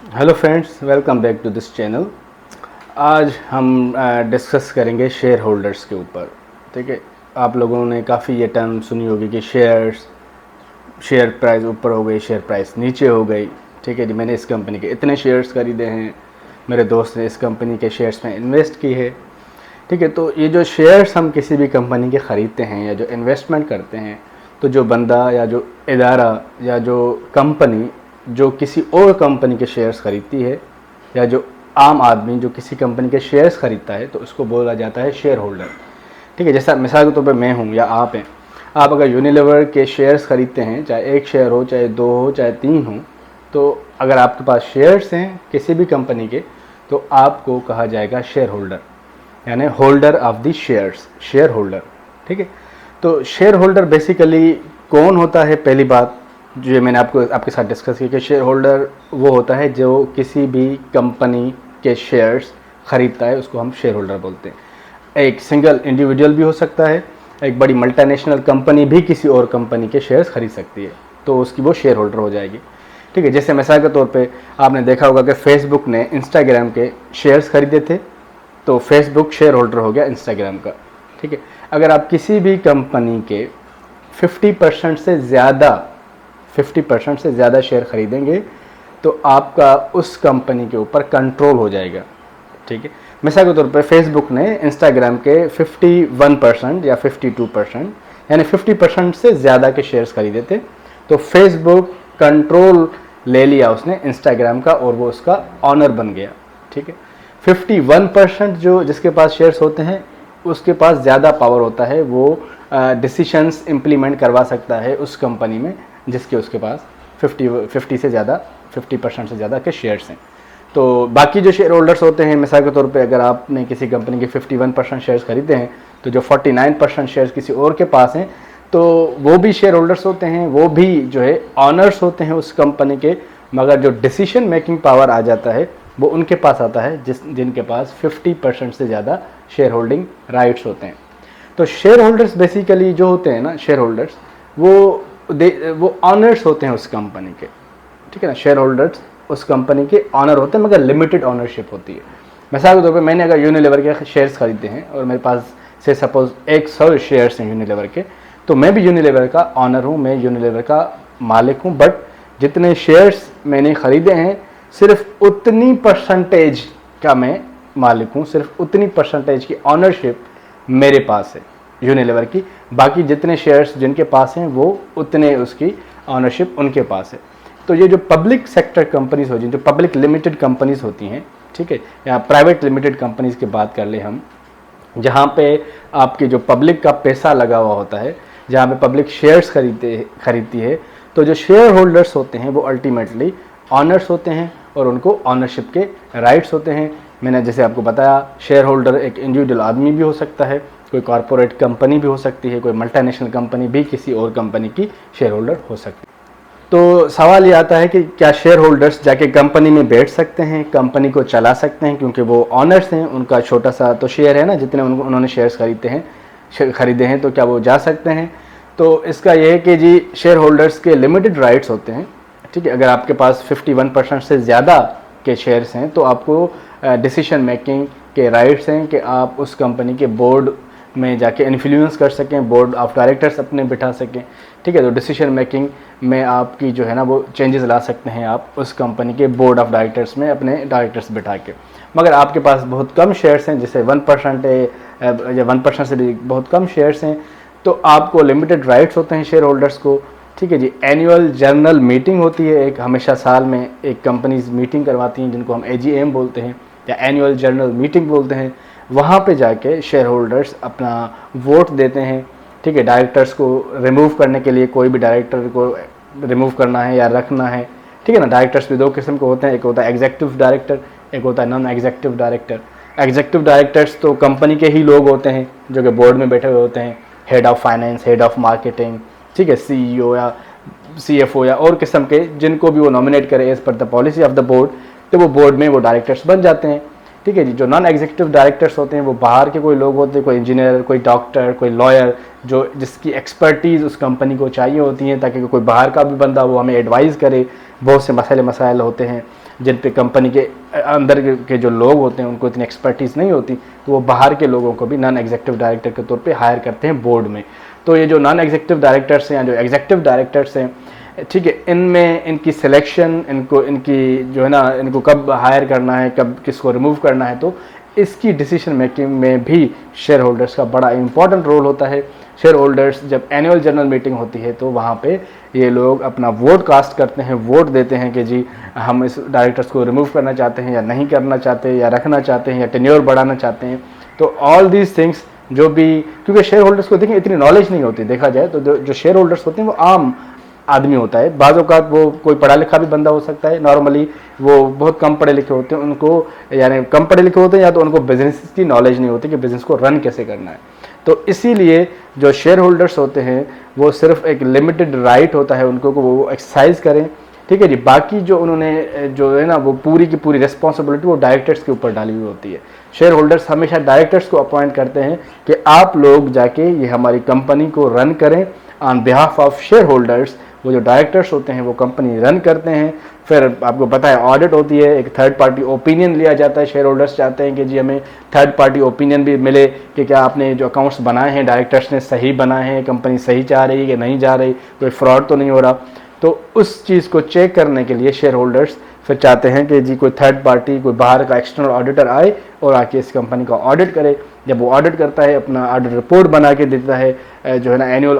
Hello friends, welcome back to this channel. आज हम discuss करेंगे शेयर होल्डर्स के ऊपर। ठीक है, आप लोगों ने काफ़ी ये टर्म सुनी होगी कि शेयर प्राइस ऊपर हो गई, शेयर प्राइस नीचे हो गई। ठीक है जी, मैंने इस कंपनी के इतने शेयर्स खरीदे हैं, मेरे दोस्त ने इस कंपनी के शेयर्स में इन्वेस्ट की है। ठीक है, तो ये जो शेयर्स हम किसी भी कंपनी के ख़रीदते हैं या जो इन्वेस्टमेंट करते हैं, तो जो बंदा या जो इदारा या जो कंपनी जो किसी और कंपनी के शेयर्स खरीदती है, या जो आम आदमी जो किसी कंपनी के शेयर्स खरीदता है, तो उसको बोला जाता है शेयर होल्डर। ठीक है, जैसा मिसाल के तौर पर मैं हूँ या आप हैं, आप अगर यूनिलीवर के शेयर्स खरीदते हैं, चाहे एक शेयर हो, चाहे दो हो, चाहे तीन हो, तो अगर आपके पास शेयर्स हैं किसी भी कंपनी के, तो आपको कहा जाएगा शेयर होल्डर, यानी holder of the shares, share holder. ठीक है, तो शेयर होल्डर बेसिकली कौन होता है? पहली बात जो मैंने आपके साथ डिस्कस की कि शेयर होल्डर वो होता है जो किसी भी कंपनी के शेयर्स खरीदता है, उसको हम शेयर होल्डर बोलते हैं। एक सिंगल इंडिविजुअल भी हो सकता है, एक बड़ी मल्टीनेशनल कंपनी भी किसी और कंपनी के शेयर्स खरीद सकती है, तो उसकी वो शेयर होल्डर हो जाएगी। ठीक है, जैसे मिसाल के तौर पे आपने देखा होगा कि फेसबुक ने इंस्टाग्राम के शेयर्स खरीदे थे, तो फेसबुक शेयर होल्डर हो गया इंस्टाग्राम का। ठीक है, अगर आप किसी भी कंपनी के 50% से ज़्यादा शेयर खरीदेंगे, तो आपका उस कंपनी के ऊपर कंट्रोल हो जाएगा। ठीक है, मिसाल के तौर पर फेसबुक ने इंस्टाग्राम के 51% या 52%, यानी 50% से ज़्यादा के शेयर्स खरीदे थे, तो फेसबुक कंट्रोल ले लिया उसने इंस्टाग्राम का और वो उसका ऑनर बन गया। ठीक है, 51% जो जिसके पास शेयर्स होते हैं, उसके पास ज़्यादा पावर होता है, वो डिसीशंस इम्प्लीमेंट करवा सकता है उस कंपनी में जिसके उसके पास 50% से ज़्यादा के शेयर्स हैं। तो बाकी जो शेयर होल्डर्स होते हैं, मिसाल के तौर पे अगर आपने किसी कंपनी के 51% शेयर्स खरीदे हैं, तो जो 49% शेयर्स किसी और के पास हैं, तो वो भी शेयर होल्डर्स होते हैं, वो भी जो है ऑनर्स होते हैं उस कंपनी के, मगर जो डिसीजन मेकिंग पावर आ जाता है वो उनके पास आता है जिनके पास 50% से ज़्यादा शेयर होल्डिंग राइट्स होते हैं। तो शेयर होल्डर्स बेसिकली जो होते हैं ना, शेयर होल्डर्स वो ऑनर्स होते हैं उस कंपनी के। ठीक है ना, शेयर होल्डर्स उस कंपनी के ऑनर होते हैं, मगर लिमिटेड ऑनरशिप होती है। मिसाल के तौर पे मैंने अगर यूनिलीवर के शेयर्स खरीदे हैं और मेरे पास से सपोज 100 शेयर्स हैं यूनिलीवर के, तो मैं भी यूनिलीवर का ऑनर हूँ, मैं यूनिलीवर का मालिक हूँ, बट जितने शेयर्स मैंने ख़रीदे हैं सिर्फ उतनी परसेंटेज का मैं मालिक हूँ, सिर्फ उतनी परसेंटेज की ऑनरशिप मेरे पास है यूनिलीवर की। बाकी जितने शेयर्स जिनके पास हैं वो उतने उसकी ऑनरशिप उनके पास है। तो ये जो पब्लिक सेक्टर कंपनीज होती हैं, जो पब्लिक लिमिटेड कंपनीज होती हैं, ठीक है, या प्राइवेट लिमिटेड कंपनीज की बात कर ले हम, जहाँ पे आपके जो पब्लिक का पैसा लगा हुआ होता है, जहाँ पे पब्लिक शेयर्स खरीदती है, तो जो शेयर होल्डर्स होते हैं वो अल्टीमेटली ऑनर्स होते हैं और उनको ऑनरशिप के राइट्स होते हैं। मैंने जैसे आपको बताया, शेयर होल्डर एक इंडिविजुअल आदमी भी हो सकता है, कोई कॉरपोरेट कंपनी भी हो सकती है, कोई मल्टीनेशनल कंपनी भी किसी और कंपनी की शेयर होल्डर हो सकती है। तो सवाल ये आता है कि क्या शेयर होल्डर्स जाके कंपनी में बैठ सकते हैं, कंपनी को चला सकते हैं? क्योंकि वो ऑनर्स हैं, उनका छोटा सा तो शेयर है ना, जितने उन्होंने शेयर्स खरीदे हैं, तो क्या वो जा सकते हैं? तो इसका यह है कि जी, शेयर होल्डर्स के लिमिटेड राइट्स होते हैं। ठीक है, अगर आपके पास 51% से ज़्यादा के शेयर्स हैं, तो आपको डिसीजन मेकिंग के राइट्स हैं कि आप उस कंपनी के बोर्ड में जाके इन्फ्लुएंस कर सकें, बोर्ड ऑफ डायरेक्टर्स अपने बिठा सकें। ठीक है, तो डिसीजन मेकिंग में आपकी जो है ना वो चेंजेस ला सकते हैं आप उस कंपनी के बोर्ड ऑफ डायरेक्टर्स में अपने डायरेक्टर्स बिठा के। मगर आपके पास बहुत कम शेयर्स हैं, जैसे 1% है या 1% से भी बहुत कम शेयर्स हैं, तो आपको लिमिटेड राइट्स होते हैं शेयर होल्डर्स को। ठीक है जी, एनुअल जनरल मीटिंग होती है एक, हमेशा साल में एक कंपनीज मीटिंग करवाती हैं, जिनको हम AGM बोलते हैं या एनुअल जनरल मीटिंग बोलते हैं। वहाँ पे जाके शेयर होल्डर्स अपना वोट देते हैं। ठीक है, डायरेक्टर्स को रिमूव करने के लिए, कोई भी डायरेक्टर को रिमूव करना है या रखना है। ठीक है ना, डायरेक्टर्स भी दो किस्म के होते हैं, एक होता है एग्जीक्यूटिव डायरेक्टर, एक होता है non executive director. Executive directors तो कंपनी के ही लोग होते हैं जो कि बोर्ड में बैठे हुए होते हैं, head of finance, head of marketing, ठीक है, CEO या CFO या और किस्म के, जिनको भी वो नॉमिनेट करे as per the policy of the board, तो वो बोर्ड में वो डायरेक्टर्स बन जाते हैं। ठीक है जी, जो नॉन एग्जीक्यूटिव डायरेक्टर्स होते हैं वो बाहर के कोई लोग होते हैं, कोई इंजीनियर, कोई डॉक्टर, कोई लॉयर, जिसकी एक्सपर्टीज़ उस कंपनी को चाहिए होती है, ताकि कोई बाहर का भी बंदा वो हमें एडवाइस करे। बहुत से मसाइल होते हैं, जिन पे कंपनी के अंदर के जो लोग होते हैं उनको इतनी एक्सपर्टीज़ नहीं होती, तो वो बाहर के लोगों को भी नॉन एग्जीक्यूटिव डायरेक्टर के तौर पे हायर करते हैं बोर्ड में। तो ये जो नॉन एग्जीक्यूटिव डायरेक्टर्स हैं या जो एग्जीक्यूटिव डायरेक्टर्स हैं, ठीक है, इनमें इनकी सिलेक्शन, इनकी जो है ना, इनको कब हायर करना है, कब किसको रिमूव करना है, तो इसकी डिसीजन मेकिंग में भी शेयर होल्डर्स का बड़ा इंपॉर्टेंट रोल होता है। शेयर होल्डर्स जब एनुअल जनरल मीटिंग होती है तो वहाँ पे ये लोग अपना वोट कास्ट करते हैं, वोट देते हैं कि जी हम इस डायरेक्टर्स को रिमूव करना चाहते हैं या नहीं करना चाहते, या रखना चाहते हैं, या टेन्योर बढ़ाना चाहते हैं। तो ऑल दीज थिंग्स जो भी, क्योंकि शेयर होल्डर्स को देखिए इतनी नॉलेज नहीं होती, देखा जाए तो जो शेयर होल्डर्स होते हैं वो आम आदमी होता है। बाज़ औक़ात वो कोई पढ़ा लिखा भी बंदा हो सकता है, नॉर्मली वो बहुत कम पढ़े लिखे होते हैं, उनको यानी कम पढ़े लिखे होते हैं, या तो उनको बिजनेस की नॉलेज नहीं होती कि बिज़नेस को रन कैसे करना है। तो इसीलिए जो शेयर होल्डर्स होते हैं वो सिर्फ एक लिमिटेड राइट होता है उनको, को वो एक्सरसाइज करें, ठीक है जी। बाकी जो उन्होंने जो है ना वो पूरी की पूरी रिस्पॉन्सिबिलिटी वो डायरेक्टर्स के ऊपर डाली हुई होती है। शेयर होल्डर्स हमेशा डायरेक्टर्स को अपॉइंट करते हैं कि आप लोग जाके ये हमारी कंपनी को रन करें on behalf of share holders. वो जो डायरेक्टर्स होते हैं वो कंपनी रन करते हैं, फिर आपको पता है ऑडिट होती है, एक थर्ड पार्टी ओपिनियन लिया जाता है। शेयर होल्डर्स चाहते हैं कि जी हमें थर्ड पार्टी ओपिनियन भी मिले कि क्या आपने जो अकाउंट्स बनाए हैं डायरेक्टर्स ने सही बनाए हैं, कंपनी सही जा रही है कि नहीं जा रही, कोई फ्रॉड तो नहीं हो रहा। तो उस चीज़ को चेक करने के लिए शेयर होल्डर्स फिर चाहते हैं कि जी कोई थर्ड पार्टी, कोई बाहर का एक्सटर्नल ऑडिटर आए और आके इस कंपनी का ऑडिट करे। जब वो ऑडिट करता है, अपना ऑडिट रिपोर्ट बना के देता है, जो है ना एनुअल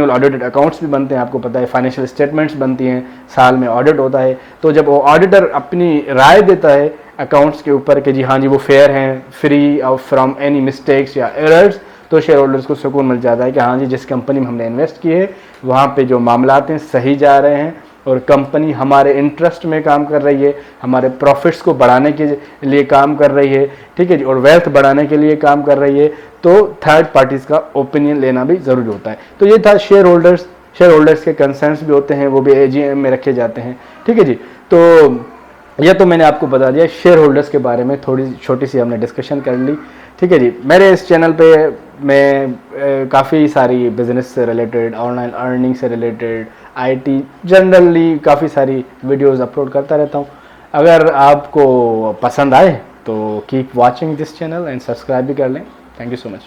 ऑडिटेड अकाउंट्स भी बनते हैं, आपको पता है फाइनेंशियल स्टेटमेंट्स बनती हैं, साल में ऑडिट होता है। तो जब वो ऑडिटर अपनी राय देता है अकाउंट्स के ऊपर कि जी हाँ जी वो फेयर हैं, free of from any mistakes या एरर्स, तो शेयर होल्डर्स को सुकून मिल जाता है कि हाँ जी जिस कंपनी में हमने इन्वेस्ट किए है वहाँ पे जो मामलात हैं सही जा रहे हैं और कंपनी हमारे इंटरेस्ट में काम कर रही है, हमारे प्रॉफिट्स को बढ़ाने के लिए काम कर रही है, ठीक है जी, और वेल्थ बढ़ाने के लिए काम कर रही है। तो थर्ड पार्टीज़ का ओपिनियन लेना भी ज़रूरी होता है। तो ये था शेयर होल्डर्स के कंसर्न्स भी होते हैं, वो भी एजीएम में रखे जाते हैं, ठीक है जी। तो यह तो मैंने आपको बता दिया शेयर होल्डर्स के बारे में, थोड़ी छोटी सी हमने डिस्कशन कर ली, ठीक है जी। मेरे इस चैनल पे मैं काफ़ी सारी बिजनेस से रिलेटेड, ऑनलाइन अर्निंग से रिलेटेड, आईटी जनरली काफ़ी सारी वीडियोस अपलोड करता रहता हूँ। अगर आपको पसंद आए तो keep watching this channel and subscribe भी कर लें। Thank you so much.